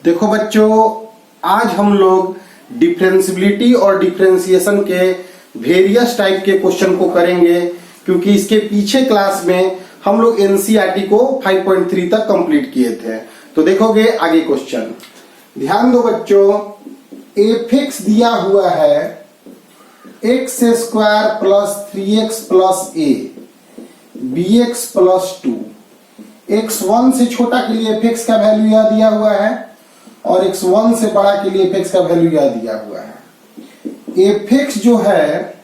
देखो बच्चों, आज हम लोग डिफरेंशियबिलिटी और डिफरेंशिएशन के वेरियस टाइप के क्वेश्चन को करेंगे, क्योंकि इसके पीछे क्लास में हम लोग एनसीईआरटी को 5.3 तक कंप्लीट किए थे। तो देखोगे आगे क्वेश्चन, ध्यान दो बच्चों। एफ एक्स दिया हुआ है x square plus 3x plus a b x plus 2। x1 से छोटा के लिए एफ एक्स का वैल्यू यह दिया हुआ है और x1 से बड़ा के लिए एफ एक्स का वैल्यू यह दिया हुआ है। एफ एक्स जो है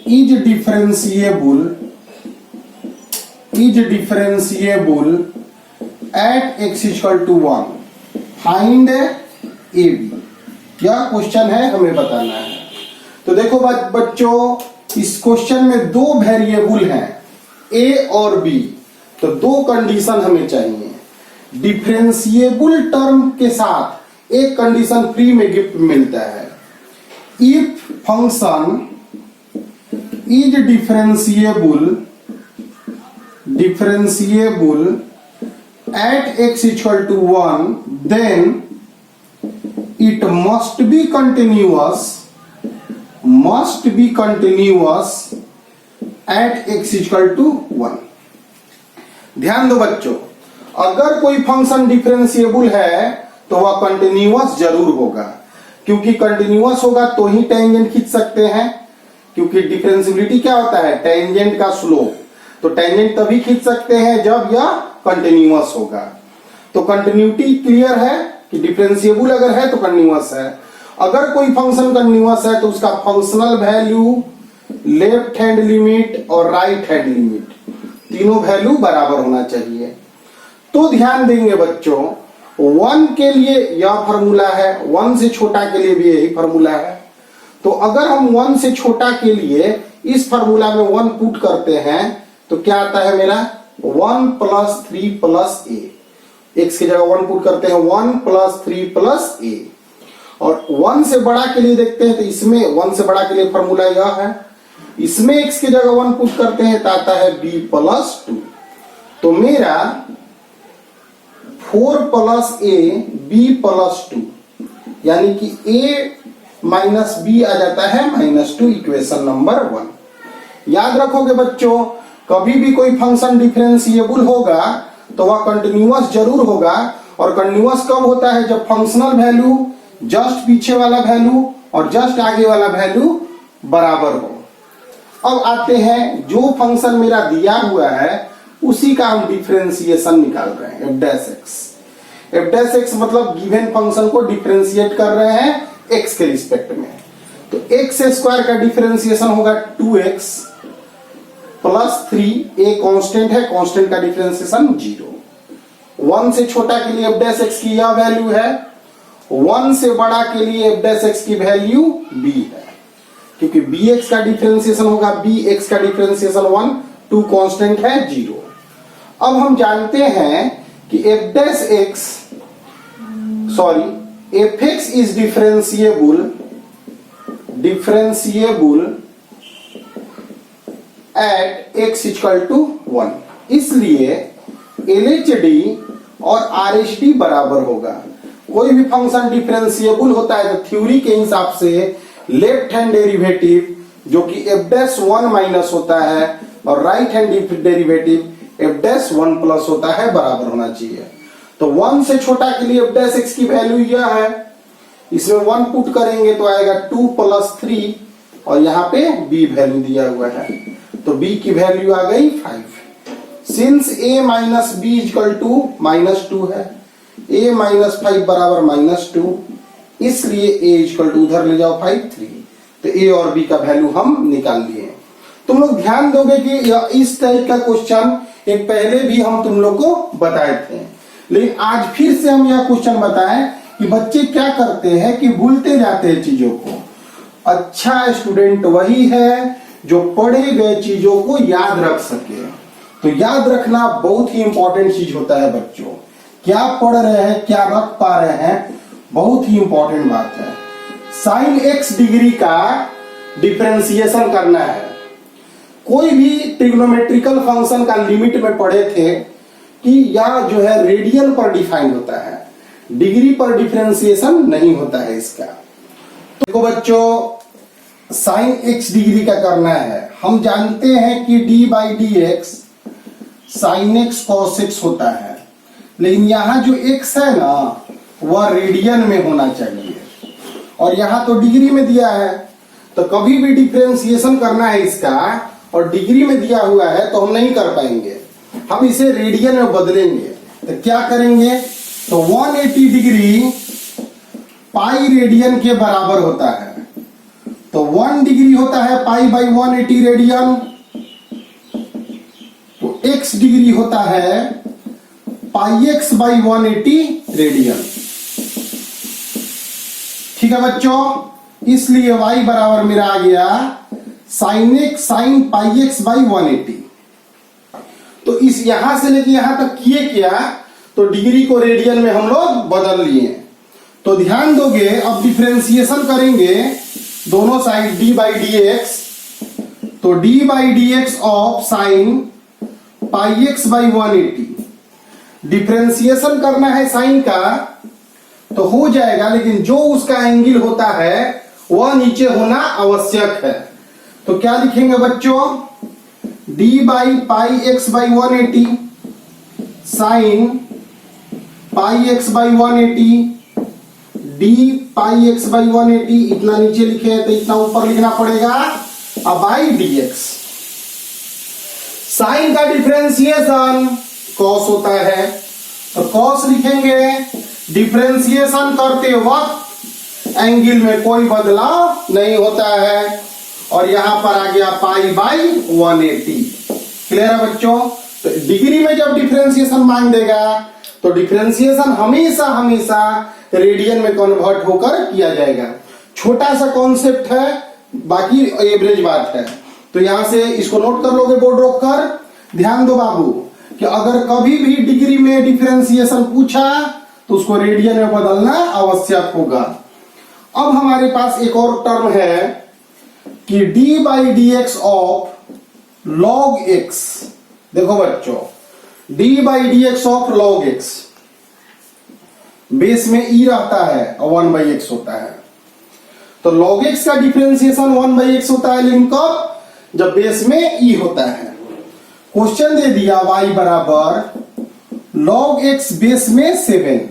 is differentiable at x equal to 1। Find a b, यह क्वेश्चन है, हमें बताना है। तो देखो बच्चों, इस क्वेश्चन में दो वेरिएबल हैं ए और बी, तो दो कंडीशन हमें चाहिए। डिफरेंशिएबल टर्म के साथ एक कंडीशन फ्री में गिफ्ट मिलता है। If function is differentiable at x equal to 1, then it must be continuous at x equal to 1। ध्यान दो बच्चों, अगर कोई फंक्शन डिफरेंशिएबल है तो वह कंटिन्यूअस जरूर होगा, क्योंकि कंटिन्यूअस होगा तो ही टेंजेंट खींच सकते हैं। क्योंकि डिफरेंशिएबिलिटी क्या होता है? टेंजेंट का स्लोप। तो टेंजेंट तभी खींच सकते हैं जब यह कंटिन्यूअस होगा। तो कंटिन्यूटी क्लियर है कि डिफरेंशिएबल अगर है तो कंटिन्यूअस है। अगर कोई फंक्शन कंटिन्यूअस है तो उसका functional value, left hand limit और राइट हैंड लिमिट, तीनों वैल्यू बराबर होना चाहिए। तो ध्यान देंगे बच्चों, 1 के लिए यह फॉर्मूला है, 1 से छोटा के लिए भी यही फॉर्मूला है। तो अगर हम 1 से छोटा के लिए इस फॉर्मूला में 1 पुट करते हैं तो क्या आता है मेरा? 1 प्लस 3 प्लस ए। x की जगह 1 पुट करते हैं, 1 प्लस 3 प्लस ए। और 1 से बड़ा के लिए देखते हैं तो इसमें 1 से बड़ा के लिए फॉर्मूला यह है। इसमें x की जगह 1 पुट करते हैं तो आता है b प्लस 2। तो मेरा 4 प्लस a b प्लस 2, यानी कि a माइनस b आ जाता है -2, इक्वेशन नंबर 1। याद रखोगे बच्चों, कभी भी कोई फंक्शन डिफरेंशिएबल होगा तो वह कंटिन्यूअस जरूर होगा। और कंटिन्यूअस कब होता है? जब फंक्शनल वैल्यू, जस्ट पीछे वाला वैल्यू और जस्ट आगे वाला वैल्यू बराबर हो। अब आते हैं, जो फंक्शन मेरा दिया हुआ है उसी का हम डिफरेंशिएशन निकाल रहे हैं, F dash x. F dash x मतलब गिवन फंक्शन को डिफरेंशिएट कर रहे हैं एक्स के रिस्पेक्ट में। तो एक्स स्क्वायर का डिफरेंशिएशन होगा 2x प्लस 3, ए कांस्टेंट है, कांस्टेंट का डिफरेंशिएशन 0। 1 से छोटा के लिए एफ डैश एक्स की यह वैल्यू है, 1 से बड़ा के लिए एफ डैश एक्स की वैल्यू b है, क्योंकि bx का डिफरेंशिएशन होगा, bx का डिफरेंशिएशन 1, 2 कांस्टेंट है 0। अब हम जानते हैं कि f dash x f x is differentiable at x equal to 1। इसलिए LHD और RHD बराबर होगा। कोई भी फंक्शन डिफरेंशिएबल होता है तो थ्योरी के हिसाब से लेफ्ट हैंड डेरिवेटिव जो कि f डैश 1 माइनस होता है और right hand derivative f dash 1 plus होता है, बराबर होना चाहिए। तो 1 से छोटा के लिए f डैश x की वैल्यू यह है, इसमें 1 पुट करेंगे तो आएगा 2 प्लस 3 और यहाँ पे b वैल्यू दिया हुआ है, तो b की वैल्यू आ गई 5। Since a minus b equal to -2 है, a माइनस 5 बराबर -2, इसलिए a इक्वल टू उधर ले जाओ 5, 3। तो a और b का वैल्यू हम निकाल लिए। तुम लोग ध्यान दोगे कि इस टाइप का क्वेश्चन एक पहले भी हम तुम लोग को बताए थे, लेकिन आज फिर से हम यह क्वेश्चन बताएं कि बच्चे क्या करते हैं कि भूलते जाते हैं चीजों को। अच्छा स्टूडेंट वही है जो पढ़े गए चीजों को याद रख सके। तो याद रखना बहुत ही इंपॉर्टेंट चीज होता है बच्चों। क्या पढ़ रहे हैं, क्या रख पा रहे हैं, बहुत ही इंपॉर्टेंट बात है। साइन x डिग्री का डिफरेंशिएशन करना है। कोई भी ट्रिग्नोमेट्रिकल फंक्शन का लिमिट में पढ़े थे कि यह जो है रेडियन पर डिफाइन होता है, डिग्री पर डिफरेंशिएशन नहीं होता है इसका। तो देखो बच्चों, साइन x डिग्री का करना है। हम जानते हैं कि d by D x sine x cos x होता है, लेकिन यहाँ जो x है ना वह रेडियन में होना चाहिए और यहाँ तो डिग्री में दिया है। तो कभी भी डिफरेंशिएशन करना है इसका और डिग्री में दिया हुआ है तो हम नहीं कर पाएंगे, हम इसे रेडियन में बदलेंगे। तो क्या करेंगे, तो 180 डिग्री पाई रेडियन के बराबर होता है। तो 1 डिग्री होता है पाई बाई 180 रेडियन, तो x डिग्री होता है पाई एक्स बाई 180 रेडियन। ठीक है बच्चों, इसलिए y बराबर मेरा आ गया sine x sine pi x by 180। तो इस यहां से लेके यहां तक किए क्या, तो डिग्री को रेडियन में हम लोग बदल लिए। तो ध्यान दोगे, अब डिफरेंशिएशन करेंगे दोनों साइड d बाई डी एक्स, तो d by D x of sine pi x by 180। Differentiation करना है साइन का तो हो जाएगा, लेकिन जो उसका एंगल होता है वह नीचे होना आवश्यक है। तो क्या लिखेंगे बच्चों, d by pi x by 180 sine pi x by 180 d pi x by 180, इतना नीचे लिखे हैं तो इतना ऊपर लिखना पड़ेगा, अब बाई डी एक्स। साइन का डिफरेंशिएशन कॉस होता है, तो कॉस लिखेंगे। डिफरेंशिएशन करते वक्त एंगल में कोई बदलाव नहीं होता है और यहां पर आ गया पाई बाई 180। क्लियर है बच्चों। तो डिग्री में जब डिफरेंशिएशन मांग देगा तो डिफरेंशिएशन हमेशा हमेशा रेडियन में कन्वर्ट होकर किया जाएगा। छोटा सा कॉन्सेप्ट है, बाकी एवरेज बात है। तो यहां से इसको नोट कर लोगे बोर्ड रोक कर। ध्यान दो बाबू कि अगर कभी भी डिग्री में डिफरेंशिएशन पूछा तो उसको रेडियन में बदलना आवश्यक होगा। अब हमारे पास एक और टर्म है कि d by D x of log x। देखो बच्चों, d by D x of log x, base में e रहता है और 1 बाई एक्स होता है। तो log x का डिफरेंशिएशन 1 बाई एक्स होता है, लेकिन कब, जब बेस में e होता है। क्वेश्चन दे दिया y बराबर log x बेस में 7,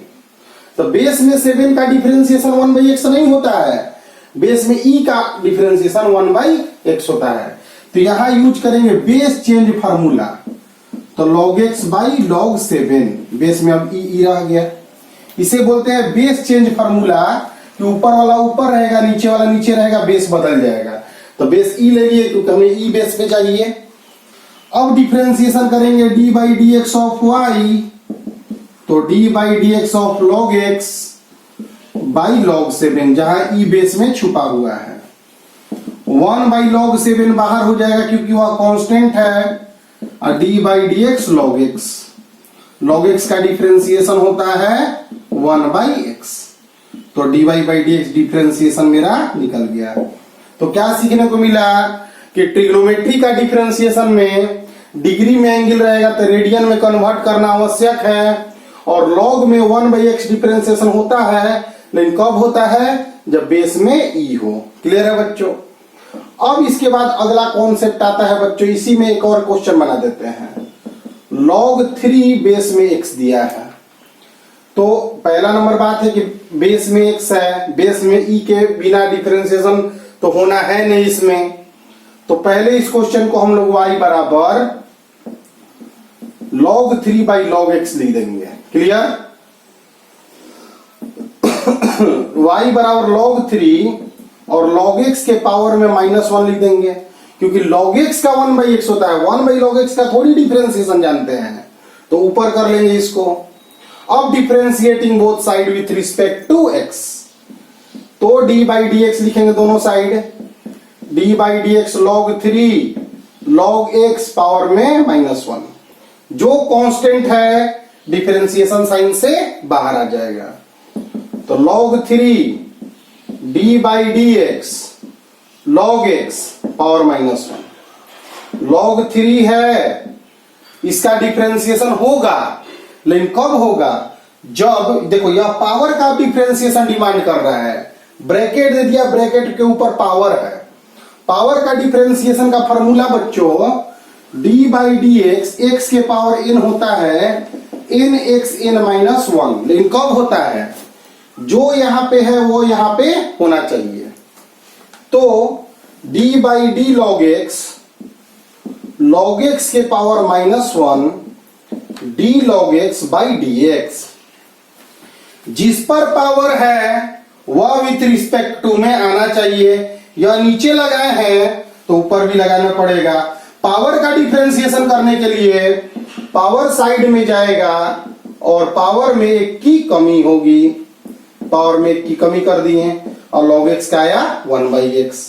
तो बेस में 7 का डिफरेंशिएशन 1 बाई एक्स नहीं होता है, बेस में e का डिफरेंशिएशन 1 बाई एक्स होता है। तो यहां यूज करेंगे बेस चेंज फार्मूला, तो log x by log 7, base में अब e रह गया। इसे बोलते हैं बेस चेंज फार्मूला, कि ऊपर वाला ऊपर रहेगा, नीचे वाला नीचे रहेगा, बेस बदल जाएगा। तो बेस e ले लिए क्योंकि हमें e बेस पे चाहिए। अब डिफरेंशिएशन करेंगे d by D x of y, तो d by D x of log x by log 7, जहां e बेस में छुपा हुआ है। 1 बाई log 7 बाहर हो जाएगा क्योंकि वह कांस्टेंट है, और d by D x log x, log x का डिफरेंशिएशन होता है 1 बाई x, तो dy by D x differentiation मेरा निकल गया। तो क्या सीखने को मिला कि ट्रिग्नोमेट्री का डिफरेंशिएशन में डिग्री में एंगल रहेगा तो रेडियन में कन्वर्ट करना आवश्यक है, और लॉग में 1 बाई एक्स डिफरेंशिएशन होता है, लेकिन कब होता है, जब बेस में e हो। क्लियर है बच्चों। अब इसके बाद अगला कॉन्सेप्ट आता है बच्चों, इसी में एक और क्वेश्चन बना देते हैं। log 3 बेस में x दिया है, तो पहला नंबर बात है कि बेस में x है, बेस में e के बिना डिफरेंशिएशन तो होना है नहीं इसमें। तो पहले इस क्वेश्चन को हम लोग y बराबर log 3 बाई log x लिख देंगे। क्लियर। y बराबर log 3 और log x के पावर में -1 लिख देंगे, क्योंकि log x का 1 बाई एक्स होता है, 1 बाई log x का थोड़ी डिफरेंशिएशन जानते हैं, तो ऊपर कर लेंगे इसको। अब differentiating both side with respect to x, तो d बाई डी एक्स लिखेंगे दोनों साइड, d by D x log 3 log x power में -1, जो कांस्टेंट है डिफरेंशिएशन साइन से बाहर आ जाएगा। तो log 3 d by D x log x power -1, log 3 है, इसका डिफरेंशिएशन होगा लेकिन कब होगा, जब देखो यह पावर का डिफरेंशिएशन डिमांड कर रहा है, ब्रैकेट दे दिया, ब्रैकेट के ऊपर पावर है। पावर का डिफरेंशिएशन का फॉर्मूला बच्चों d by D x, x के पावर एन होता है n x n minus one. लेकिन कब होता है, जो यहां पे है वो यहां पे होना चाहिए। तो D by D log X के power minus one D log X by D X. जिस पर पावर है वह विथ रिस्पेक्ट टू में आना चाहिए, या नीचे लगाए हैं तो ऊपर भी लगाना पड़ेगा। पावर का डिफरेंशिएशन करने के लिए पावर साइड में जाएगा और पावर में एक की कमी होगी, पावर में एक की कमी कर दिए और log x का आया 1/x।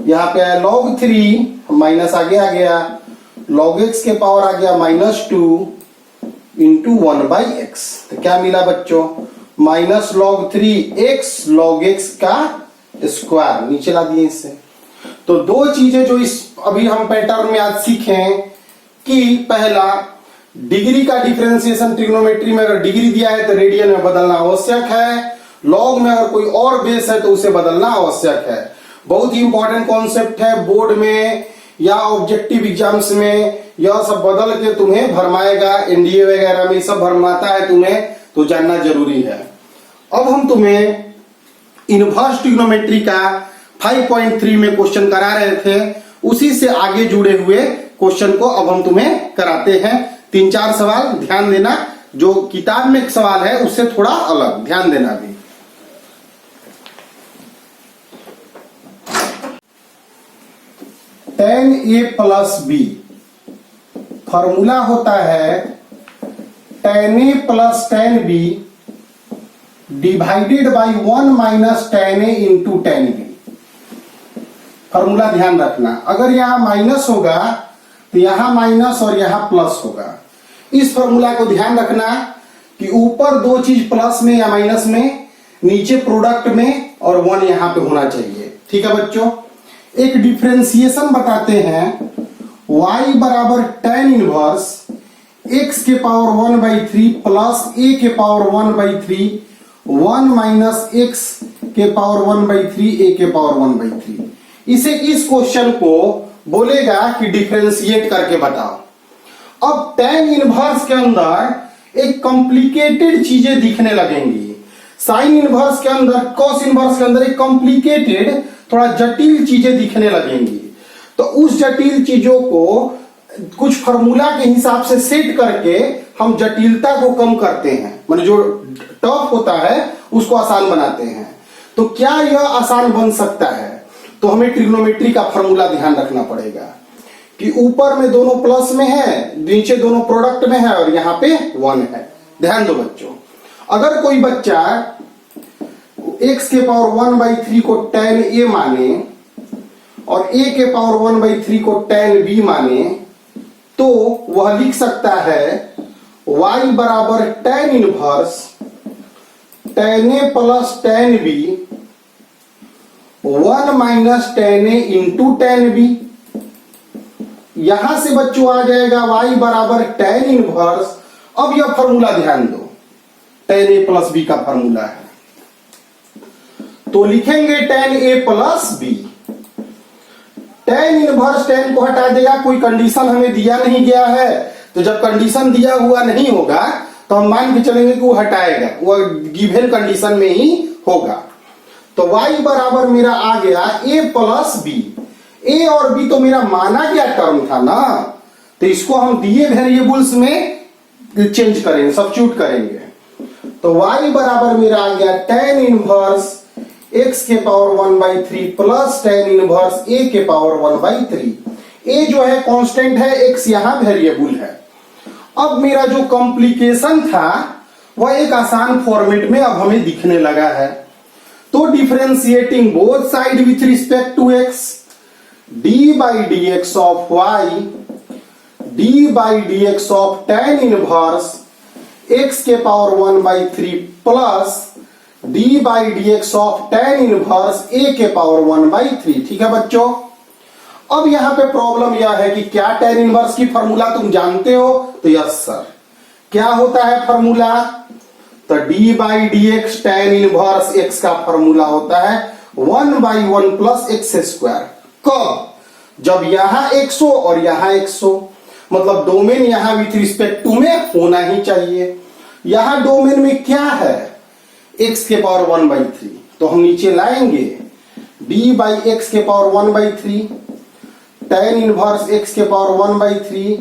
यहां पे आया log 3 माइनस आगे आ गया, log x के पावर आ गया -2 इंटू 1/x। तो क्या मिला बच्चों, minus log 3x log x का स्क्वायर, नीचे ला दिए इससे। तो दो चीजें जो इस अभी हम पैटर्न में आज सीखें कि पहला, डिग्री का डिफरेंशिएशन ट्रिग्नोमेट्री में अगर डिग्री दिया है तो रेडियन में बदलना आवश्यक है, लॉग में अगर कोई और बेस है तो उसे बदलना आवश्यक है। बहुत ही इंपॉर्टेंट कॉन्सेप्ट है, बोर्ड में या ऑब्जेक्टिव एग्जाम्स में यह सब बदल के तुम्हें भरमाएगा, एनडीए वगैरह में सब भरमाता है तुम्हें, तो जानना जरूरी है। अब हम तुम्हें इनवर्स ट्रिग्नोमेट्री का 5.3 में क्वेश्चन करा रहे थे, उसी से आगे जुड़े हुए क्वेश्चन को अब हम तुम्हें कराते हैं। 3-4 सवाल ध्यान देना, जो किताब में एक सवाल है उससे थोड़ा अलग, ध्यान देना भी। tan a plus b, formula होता है tan a plus tan b divided by 1 minus tan a into tan b। Formula ध्यान रखना, अगर यहां माइनस होगा तो यहां माइनस और यहां प्लस होगा। इस फॉर्मूला को ध्यान रखना कि ऊपर दो चीज प्लस में या माइनस में, नीचे प्रोडक्ट में, और 1 यहां पे होना चाहिए। ठीक है बच्चों, एक डिफरेंशिएशन बताते हैं, y बराबर tan इनवर्स x के पावर 1/3 प्लस a के पावर 1/3 1 माइनस x के पावर 1/3 a के पावर 1/3। इसे इस क्वेश्चन को बोलेगा कि डिफरेंशिएट करके बताओ। अब tan इनवर्स के अंदर एक कॉम्प्लिकेटेड चीजें दिखने लगेंगी, साइन इनवर्स के अंदर, कॉस इनवर्स के अंदर एक कॉम्प्लिकेटेड, थोड़ा जटिल चीजें दिखने लगेंगी। तो उस जटिल चीजों को कुछ फॉर्मूला के हिसाब से सेट करके हम जटिलता को कम करते हैं, मतलब जो टफ होता है उसको आसान बनाते हैं। तो क्या यह आसान बन सकता है, तो हमें ट्रिग्नोमेट्री का फॉर्मूला ध्यान रखना पड़ेगा कि ऊपर में दोनों प्लस में है, नीचे दोनों प्रोडक्ट में है, और यहां पे 1 है। ध्यान दो बच्चों, अगर कोई बच्चा x के पावर 1/3 को tan a माने और a के पावर 1/3 को tan b माने, तो वह लिख सकता है y बराबर tan inverse tan a plus tan b 1 minus tan a into tan b। यहां से बच्चों आ जाएगा y बराबर tan इनवर्स, अब यह फॉर्मूला ध्यान दो, tan a प्लस b का फॉर्मूला है, तो लिखेंगे tan a plus b। tan inverse tan को हटा देगा, कोई कंडीशन हमें दिया नहीं गया है, तो जब कंडीशन दिया हुआ नहीं होगा तो हम मान के चलेंगे कि वो हटाएगा, वो गिवन कंडीशन में ही होगा। तो y बराबर मेरा आ गया a प्लस b। a और b तो मेरा माना गया टर्म था ना, तो इसको हम दिए वेरिएबल्स में चेंज करेंगे, सब्स्टिट्यूट करेंगे। तो y बराबर मेरा आ गया tan इनवर्स x के power 1/3 plus tan inverse a के पावर 1/3। a जो है कांस्टेंट है, x यहां वेरिएबल है। अब मेरा जो कॉम्प्लिकेशन था वह एक आसान फॉर्मेट में अब हमें दिखने लगा है। तो differentiating both side with respect to x, d by D x of y d by D x of tan inverse x के power 1/3 plus d by D x of tan inverse a के power 1/3। ठीक है बच्चों, अब यहां पे problem यह है कि क्या tan इनवर्स की फॉर्मूला तुम जानते हो, तो यस सर। क्या होता है फॉर्मूला? तो d by D x tan inverse x का फॉर्मूला होता है 1/1 प्लस एक्स स्क्वायर। कब? जब यहां x हो और यहां x हो, मतलब डोमेन यहां विथ रिस्पेक्ट टू में होना ही चाहिए। यहां डोमेन में क्या है? x के पावर 1/3, तो हम नीचे लाएंगे d बाई एक्स के पावर 1/3 टेन इनवर्स x के पावर 1/3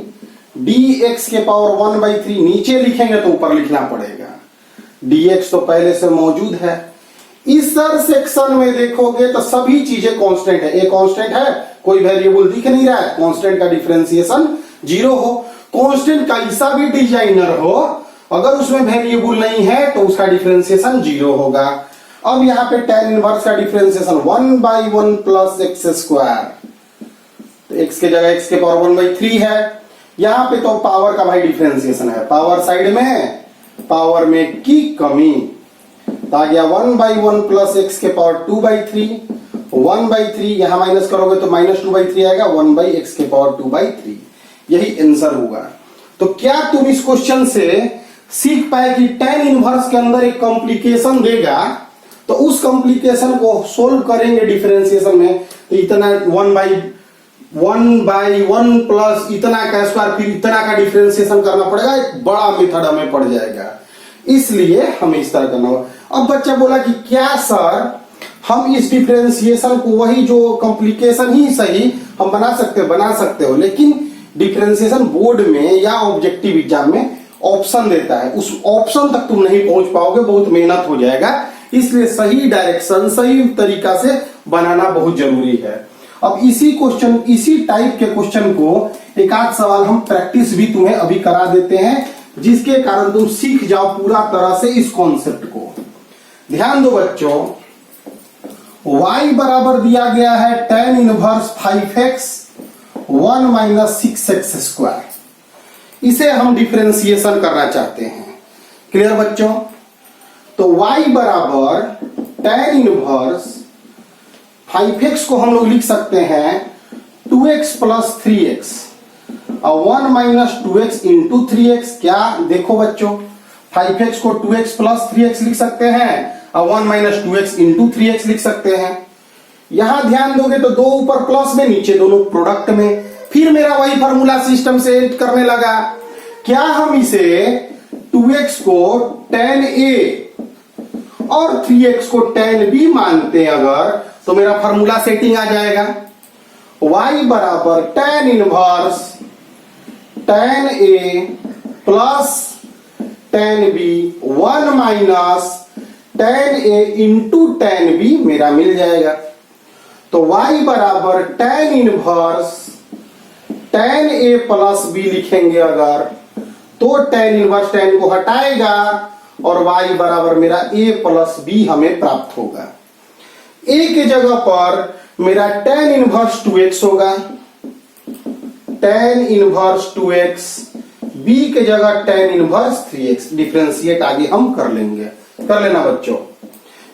dx के पावर 1/3। नीचे लिखेंगे तो ऊपर लिखना पड़ेगा, dx तो पहले से मौजूद है। इस सर सेक्शन में देखोगे तो सभी चीजें कांस्टेंट है। एक कांस्टेंट है, कोई वेरिएबल दिख नहीं रहा है, कांस्टेंट का डिफरेंशिएशन 0 हो। कांस्टेंट कैसा भी डिजाइनर हो, अगर उसमें वेरिएबल नहीं है तो उसका डिफरेंशिएशन 0 होगा। अब यहाँ पे tan इनवर्स का डिफरेंशिएशन 1/1 प्लस एक्स स्क्वायर, तो x के जगह x के पावर 1/3 है। यहाँ पे तो पावर का भाई डिफरेंशिएशन है, पावर साइड में पावर में की कमी, तो आ गया 1/1 प्लस एक्स के पावर 2/3 1/3, यहां माइनस करोगे तो -2/3 आएगा, 1/x के पावर 2/3। यही आंसर होगा। तो क्या तुम इस क्वेश्चन से सीख पाए कि tan इनवर्स के अंदर एक कॉम्प्लिकेशन देगा, तो उस कॉम्प्लिकेशन को सोल्व करेंगे डिफरेंशिएशन में, तो इतना 1/1 प्लस इतना का स्क्वायर फिर इतना का डिफरेंशिएशन करना पड़ेगा, एक बड़ा मेथड हमें पड़ जाएगा, इसलिए हमें इस तरह करना होगा। अब बच्चा बोला कि क्या सर हम इस डिफरेंशिएशन को वही जो कॉम्प्लिकेशन ही सही हम बना सकते हो, लेकिन डिफरेंशिएशन बोर्ड में या ऑब्जेक्टिव एग्जाम में ऑप्शन देता है, उस ऑप्शन तक तुम नहीं पहुंच पाओगे, बहुत मेहनत हो जाएगा। इसलिए सही डायरेक्शन सही तरीका से बनाना बहुत जरूरी है। अब इसी टाइप के क्वेश्चन को एक आध सवाल हम प्रैक्टिस भी तुम्हें अभी करा देते हैं, जिसके कारण तुम सीख जाओ पूरा तरह से इस कॉन्सेप्ट को। ध्यान दो बच्चों, y बराबर दिया गया है tan inverse 5x 1 minus 6x square. इसे हम डिफरेंशिएशन करना चाहते हैं। क्लियर बच्चों? तो y बराबर tan इनवर्स 5x को हम लोग लिख सकते हैं 2x प्लस 3x और 1 माइनस 2x इंटू 3x। क्या देखो बच्चों, 5x को 2x प्लस 3x लिख सकते हैं और 1 माइनस 2x इंटू 3x लिख सकते हैं। यहां ध्यान दोगे तो दो ऊपर प्लस में, नीचे दोनों प्रोडक्ट में, फिर मेरा वही फॉर्मूला सिस्टम से एड करने लगा। क्या हम इसे 2x को tan a और 3x को tan b मानते हैं अगर, तो मेरा फॉर्मूला सेटिंग आ जाएगा। y बराबर tan inverse tan a plus tan b 1 minus tan a into tan b मेरा मिल जाएगा। तो y बराबर tan inverse tan a plus b लिखेंगे अगर, तो tan इनवर्स tan को हटाएगा और y बराबर मेरा a प्लस b हमें प्राप्त होगा। a के जगह पर मेरा tan इनवर्स 2x होगा, tan इनवर्स 2x, b के जगह tan इनवर्स 3x। डिफरेंशिएट आगे हम कर लेंगे, कर लेना बच्चों।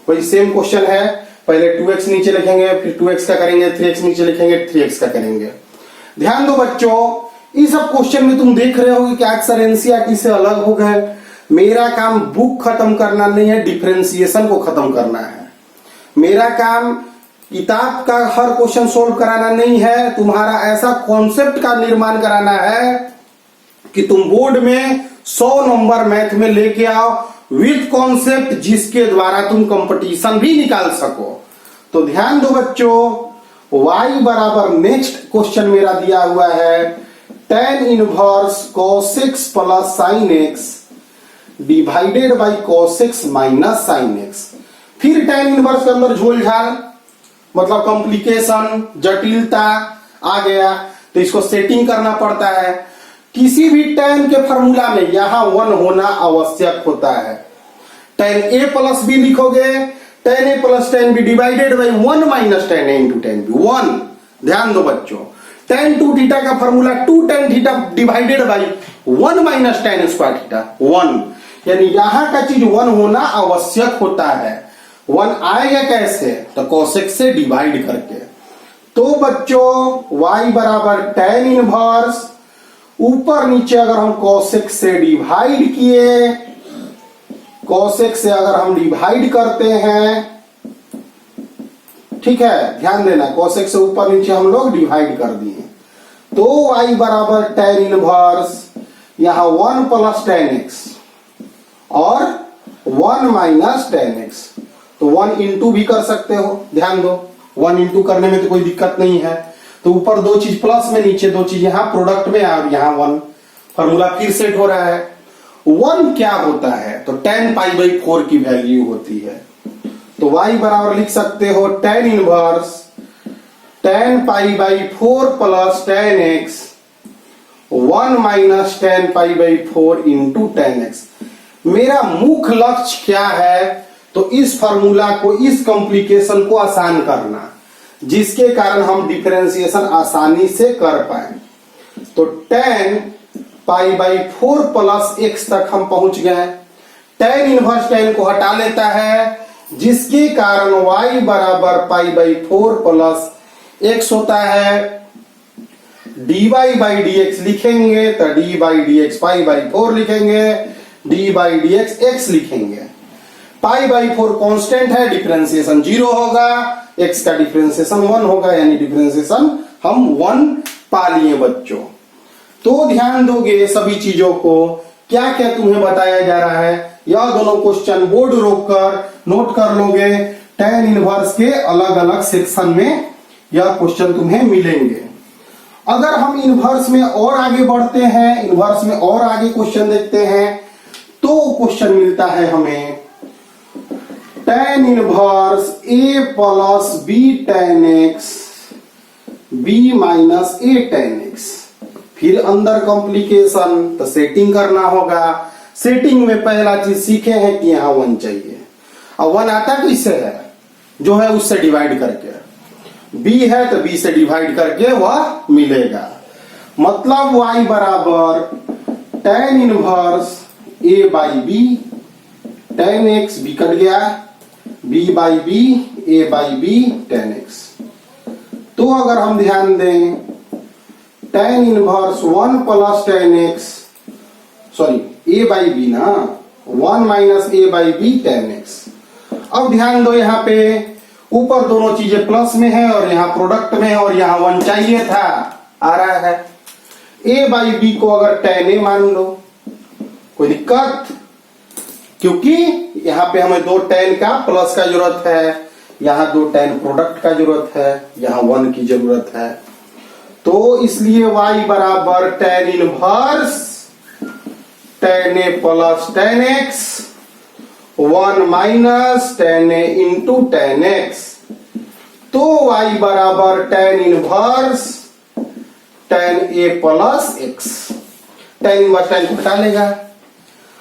वही सेम क्वेश्चन है, पहले 2x नीचे लिखेंगे, फिर 2x का करेंगे, 3x नीचे लिखेंगे, 3x का करेंगे। ध्यान दो बच्चों, इस सब क्वेश्चन में तुम देख रहे हो कि अक्सर एनसीईआरटी से अलग हो गए। मेरा काम बुक खत्म करना नहीं है, डिफरेंशिएशन को खत्म करना है। मेरा काम किताब का हर क्वेश्चन सोल्व कराना नहीं है, तुम्हारा ऐसा कॉन्सेप्ट का निर्माण कराना है कि तुम बोर्ड में 100 नंबर मैथ में लेके आओ विथ कॉन्सेप्ट, जिसके द्वारा तुम कंपटीशन भी निकाल सको। तो ध्यान दो बच्चों, y बराबर नेक्स्ट क्वेश्चन मेरा दिया हुआ है tan inverse cos x plus sin x divided by cos x minus sin x। फिर tan इनवर्स के अंदर झोल झाल, मतलब कॉम्प्लिकेशन, जटिलता आ गया, तो इसको सेटिंग करना पड़ता है। किसी भी tan के फॉर्मूला में यहां 1 होना आवश्यक होता है। tan a प्लस b लिखोगे, tan a plus tan b divided by 1 minus tan a into tan b 1। ध्यान दो बच्चों, tan 2 थीटा का formula 2 tan theta divided by 1 minus tan square theta 1, यानी यहां का चीज 1 होना आवश्यक होता है। 1 आएगा कैसे? तो cos x से डिवाइड करके। तो बच्चों y बराबर tan इनवर्स ऊपर नीचे अगर हम cosec से डिवाइड किए, cosec से अगर हम डिवाइड करते हैं, ठीक है, ध्यान देना, cosec से ऊपर नीचे हम लोग डिवाइड कर दिए, तो y बराबर tan इनवर्स यहां 1 प्लस tan x और 1 माइनस tan x, तो 1 इंटू भी कर सकते हो, ध्यान दो 1 इंटू करने में तो कोई दिक्कत नहीं है। तो ऊपर दो चीज प्लस में, नीचे दो चीज यहां प्रोडक्ट में, और यहां 1, फॉर्मूला फिर सेट हो रहा है। 1 क्या होता है, तो tan पाई बाई 4 की वैल्यू होती है, तो y बराबर लिख सकते हो tan inverse tan pi by 4 plus tan x 1 minus tan pi by 4 into tan x। मेरा मुख्य लक्ष्य क्या है, तो इस फार्मूला को, इस कॉम्प्लिकेशन को आसान करना, जिसके कारण हम डिफरेंशिएशन आसानी से कर पाए। तो tan pi by 4 plus x तक हम पहुंच गए। tan इनवर्स tan को हटा लेता है, जिसके कारण y बराबर पाई बाई 4 प्लस x होता है। dy बाई dx लिखेंगे तो dy by dx pi by 4 लिखेंगे, dy बाई dx x लिखेंगे। पाई बाई 4 कांस्टेंट है, डिफरेंशिएशन 0 होगा, x का डिफरेंशिएशन 1 होगा, यानी डिफरेंशिएशन हम 1 पा लिए बच्चों। तो ध्यान दोगे सभी चीजों को, क्या क्या तुम्हें बताया जा रहा है, यह दोनों क्वेश्चन बोर्ड रोककर नोट कर लोगे। tan इनवर्स के अलग अलग सेक्शन में यह क्वेश्चन तुम्हें मिलेंगे। अगर हम इनवर्स में और आगे बढ़ते हैं, इनवर्स में और आगे क्वेश्चन देखते हैं, तो क्वेश्चन मिलता है हमें tan inverse a plus b tan x b minus a tan x। फिर अंदर कॉम्प्लिकेशन, तो सेटिंग करना होगा। सेटिंग में पहला चीज सीखे हैं कि यहां 1 चाहिए, और 1 आता किससे है, जो है उससे डिवाइड करके, b है तो b से डिवाइड करके वह मिलेगा। मतलब y बराबर tan inverse a by b tan x, b cut गया, b by b a by b tan x। तो अगर हम ध्यान दें, tan inverse 1 plus tan x, sorry a by b ना, 1 minus a by b tan x। अब ध्यान दो, यहाँ पे ऊपर दोनों चीजें प्लस में है और यहाँ प्रोडक्ट में है, और यहाँ 1 चाहिए था, आ रहा है। a बाई b को अगर tan a मान लो, कोई दिक्कत, क्योंकि यहाँ पे हमें 2 tan का प्लस का जरूरत है, यहाँ 2 tan प्रोडक्ट का जरूरत है, यहाँ 1 की जरूरत है। तो इसलिए y बराबर tan inverse tan a plus tan x 1 minus tan a into tan x। तो y बराबर tan inverse tan a plus x। tan inverse tan को हटा लेगा।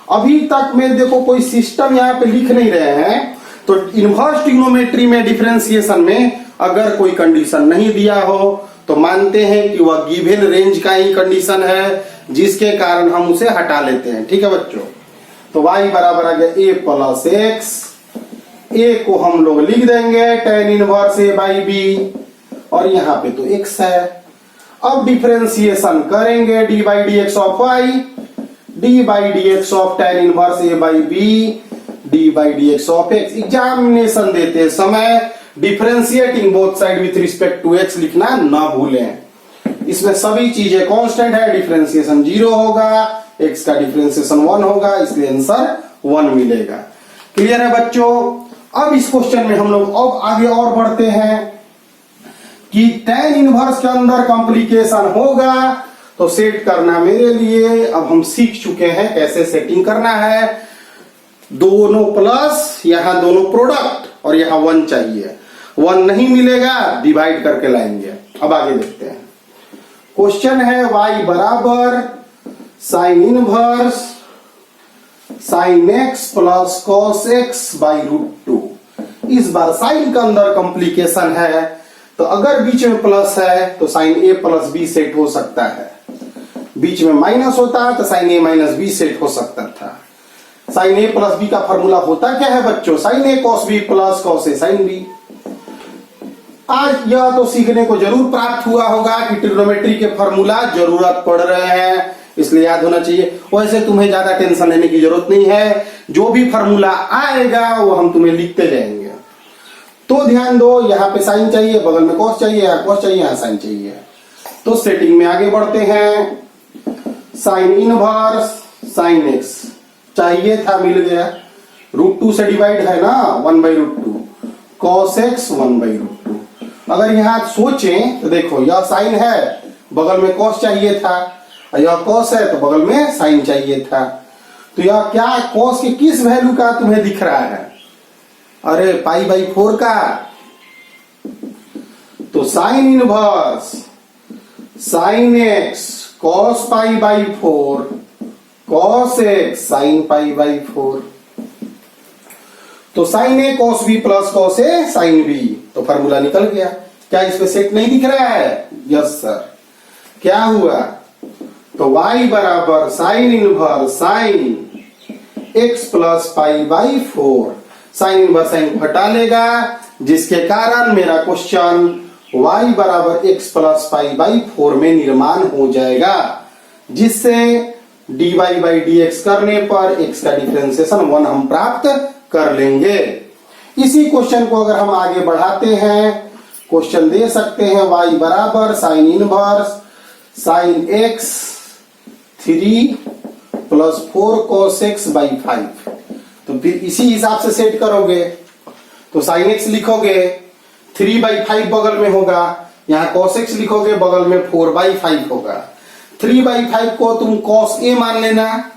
अभी तक में देखो कोई सिस्टम यहाँ पे लिख नहीं रहे हैं, तो इनवर्स ट्रिग्नोमेट्री में डिफरेंशिएशन में अगर कोई कंडीशन नहीं दिया हो तो मानते हैं कि वह गिवन रेंज का ही कंडीशन है, जिसके कारण हम उसे हटा लेते हैं। ठीक है बच्चों, तो y बराबर आ गया a प्लस x, a को हम लोग लिख देंगे tan inverse a by b, और यहाँ पे तो x है। अब डिफरेंशिएशन करेंगे d by D x of y, d by D x of tan inverse a by b, d by D x of x। Examination देते समय differentiating both side with respect to x लिखना ना भूलें। इसमें सभी चीजें constant है, differentiation 0 होगा, x का डिफरेंशिएशन 1 होगा, इसलिए आंसर 1 मिलेगा। क्लियर है बच्चों। अब इस क्वेश्चन में हम लोग अब आगे और बढ़ते हैं कि tan इनवर्स के अंदर कॉम्प्लिकेशन होगा, तो सेट करना मेरे लिए अब हम सीख चुके हैं कैसे सेटिंग करना है। दोनों प्लस, यहां दोनों प्रोडक्ट, और यहां 1 चाहिए, 1 नहीं मिलेगा, डिवाइड करके लाएंगे। अब आगे देखते हैं। क्वेश्चन है y बराबर sine inverse sine x plus cos x by √2। इस बार साइन का अंदर कॉम्प्लिकेशन है, तो अगर बीच में प्लस है तो sine a plus b set हो सकता है, बीच में माइनस होता है तो sine a minus b set हो सकता था। साइन a प्लस b का फॉर्मूला होता क्या है बच्चों, sine a cos b plus cos a sine b। आज यह तो सीखने को जरूर प्राप्त हुआ होगा कि ट्रिग्नोमेट्री के फॉर्मूला जरूरत पड़ रहे हैं, इसलिए याद होना चाहिए। वैसे तुम्हें ज्यादा टेंशन लेने की जरूरत नहीं है, जो भी फॉर्मूला आएगा वो हम तुम्हें लिखते जाएंगे। तो ध्यान दो, यहाँ पे साइन चाहिए, बगल में कॉस चाहिए, यहाँ कॉस चाहिए, यहाँ साइन चाहिए। तो सेटिंग में आगे बढ़ते हैं। साइन इनवर्स साइन एक्स चाहिए था, मिल गया। √2 से डिवाइड है ना, 1/√2 cos x 1/√2। अगर यहाँ सोचें तो देखो, यह साइन है, बगल में कॉस चाहिए था, और यह कॉस है तो बगल में साइन चाहिए था। तो यह क्या कॉस के किस वैल्यू का तुम्हें दिख रहा है? अरे π/4 का। तो sine inverse sine x cos π/4 cos x sin π/4। तो sine a cos b plus cos a sin b, तो फॉर्मूला निकल गया। क्या इसमें सेट नहीं दिख रहा है? Yes sir. क्या हुआ? तो y बराबर sine inverse sine x plus π/4, sine inverse sine को हटा लेगा, जिसके कारण मेरा क्वेश्चन y बराबर x प्लस π/4 में निर्माण हो जाएगा, जिससे dy/dx करने पर x का डिफरेंशिएशन 1 हम प्राप्त कर लेंगे। इसी क्वेश्चन को अगर हम आगे बढ़ाते हैं, क्वेश्चन दे सकते हैं y बराबर sine inverse sine x 3 plus 4 cos x/5। तो फिर इसी हिसाब से सेट करोगे, तो साइन x लिखोगे 3/5 बगल में होगा, यहाँ cos x लिखोगे बगल में 4/5 होगा। 3/5 को तुम cos a मान लेना,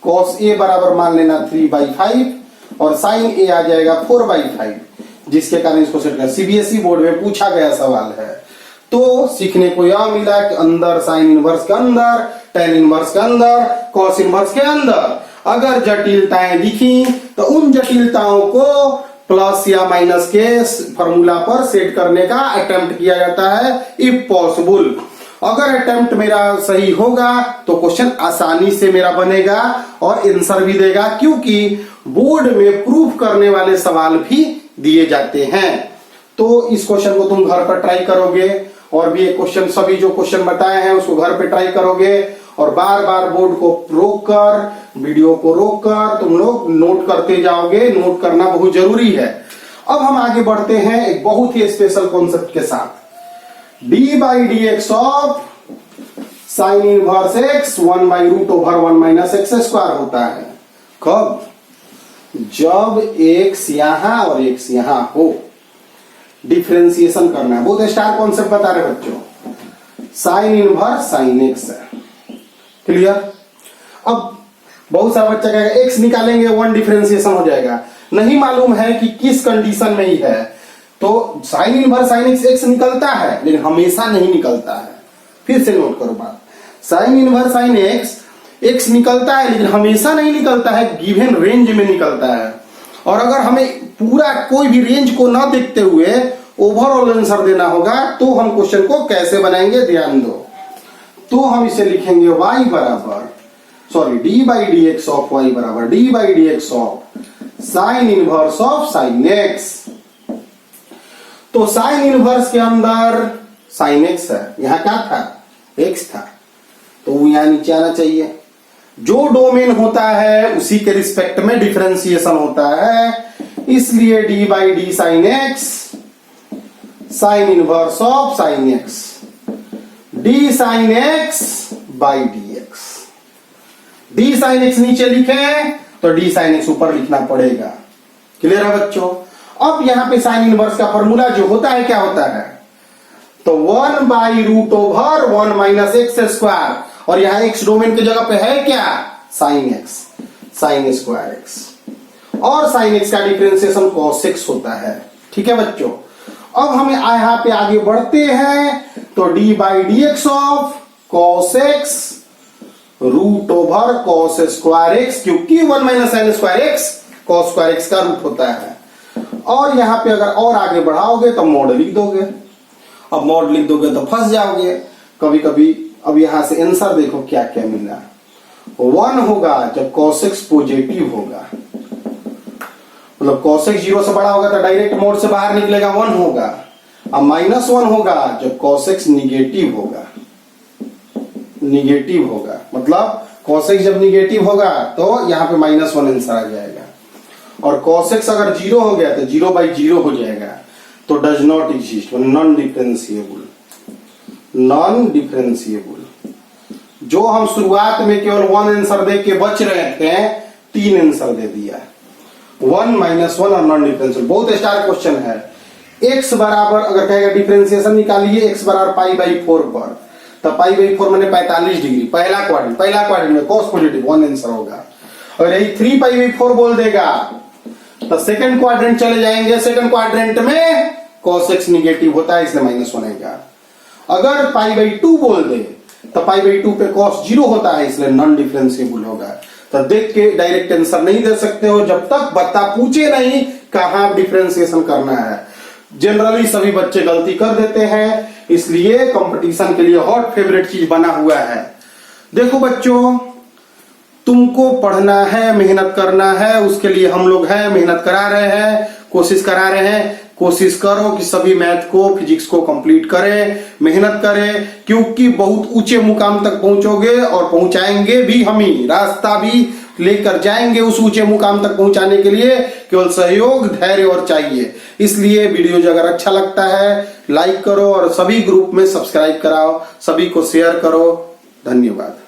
cos a बराबर मान लेना 3/5, और sin a आ जाएगा 4/5, जिसके कारण इसको सेट कर। सीबीएसई बोर्ड में पूछा गया सवाल है। तो सीखने को यह मिला कि अंदर साइन इनवर्स के अंदर, टेन इनवर्स के अंदर, कॉस इनवर्स के अंदर अगर जटिलताएं दिखी तो उन जटिलताओं को प्लस या माइनस के फॉर्मूला पर सेट करने का अटेम्प्ट किया जाता है, इफ पॉसिबल। अगर अटेम्प्ट मेरा सही होगा तो क्वेश्चन आसानी से मेरा बनेगा और आंसर भी देगा, क्योंकि बोर्ड में प्रूफ करने वाले सवाल भी दिए जाते हैं। तो इस क्वेश्चन को तुम घर पर ट्राई करोगे, और भी एक क्वेश्चन, सभी जो क्वेश्चन बताए हैं उसको घर पे ट्राई करोगे, और बार बार बोर्ड को रोक कर, वीडियो को रोक कर तुम लोग नोट करते जाओगे। नोट करना बहुत जरूरी है। अब हम आगे बढ़ते हैं एक बहुत ही स्पेशल कॉन्सेप्ट के साथ। d/dx of sine inverse x 1/√1 - x² होता है। कब? जब x यहां और x यहां हो। डिफरेंशिएशन करना है, बहुत स्टार कॉन्सेप्ट बता रहे बच्चों। साइन इनवर्स साइन x है, क्लियर? अब बहुत सारा बच्चा कहेगा x निकालेंगे 1 डिफरेंशिएशन हो जाएगा, नहीं मालूम है कि किस कंडीशन में ही है। तो साइन इनवर्स साइन x निकलता है, लेकिन हमेशा नहीं निकलता है। फिर से नोट करो बात, साइन इनवर्स साइन x निकलता है, लेकिन हमेशा नहीं निकलता है, गिवन रेंज में निकलता है। और अगर हमें पूरा कोई भी रेंज को ना देखते हुए ओवरऑल आंसर देना होगा, तो हम क्वेश्चन को कैसे बनाएंगे, ध्यान दो। तो हम इसे लिखेंगे y बराबर, सॉरी d/dx ऑफ y बराबर d/dx of sine inverse of sine x। तो साइन इनवर्स के अंदर साइन x है, यहां क्या था? x था, तो वो यहां नीचे आना चाहिए। जो डोमेन होता है उसी के रिस्पेक्ट में डिफरेंशिएशन होता है, इसलिए d/d sine x sine inverse of sine x d sine x by dx। d sine x नीचे लिखे तो d साइन x ऊपर लिखना पड़ेगा। क्लियर है बच्चों? अब यहां पे साइन इनवर्स का फॉर्मूला जो होता है क्या होता है? तो 1/√1 - x², और यहां x डोमेन की जगह पे है क्या? Sine x, sine square x, और साइन x का डिफरेंशिएशन cos x होता है। ठीक है बच्चों? अब हमें यहां पे आगे बढ़ते हैं, तो d/dx of cos x √cos square x, क्योंकि 1 - sin square x cos square x का रूट होता है। और यहां पे अगर और आगे बढ़ाओगे तो मॉड लिख दोगे। अब मॉड लिख दोगे तो फंस जाओगे कभी कभी। अब यहां से आंसर देखो क्या क्या मिला। 1 होगा जब cos x पॉजिटिव होगा, मतलब cosec 0 से बड़ा होगा तो डायरेक्ट मोड से बाहर निकलेगा 1 होगा, अब -1 होगा जब cosec निगेटिव होगा, निगेटिव होगा मतलब cosec जब निगेटिव होगा तो यहाँ पे -1 आंसर आ जाएगा, और cosec अगर 0 हो गया तो 0/0 हो जाएगा, तो does not exist, non differentiable, non differentiable. जो हम शुरुआत में केवल 1 आंसर दे के बच रहे थे 3 आंसर दे दिया, 1 -1 और नॉन डिफरेंशिएबल। बहुत स्टार क्वेश्चन है। x बराबर अगर कहेगा डिफरेंशिएशन निकालिए x बराबर π/4 पर, तो π/4 मैंने 45 डिग्री, पहला क्वाड्रेंट में cos पॉजिटिव 1 आंसर होगा। अगर यही 3π/4 बोल देगा तो सेकंड क्वाड्रेंट चले जाएंगे, सेकंड क्वाड्रेंट में cos x निगेटिव होता है इसलिए -1 आएगा। अगर π/2 बोल दे तो π/2 पे cos 0 होता है इसलिए नॉन डिफरेंशिएबल होगा। तो देख के डायरेक्ट आंसर नहीं दे सकते हो जब तक बता पूछे नहीं कहां डिफरेंशिएशन करना है। जनरली सभी बच्चे गलती कर देते हैं, इसलिए कंपटीशन के लिए हॉट फेवरेट चीज बना हुआ है। देखो बच्चों, तुमको पढ़ना है, मेहनत करना है, उसके लिए हम लोग हैं, मेहनत करा रहे हैं, कोशिश करा रहे हैं। कोशिश करो कि सभी मैथ को, फिजिक्स को कंप्लीट करें, मेहनत करें, क्योंकि बहुत ऊंचे मुकाम तक पहुंचोगे और पहुंचाएंगे भी हम ही, रास्ता भी लेकर जाएंगे उस ऊंचे मुकाम तक पहुंचाने के लिए केवल सहयोग, धैर्य और चाहिए। इसलिए वीडियो अगर अच्छा लगता है लाइक करो और सभी ग्रुप में सब्सक्राइब कराओ, सभी को शेयर करो। धन्यवाद।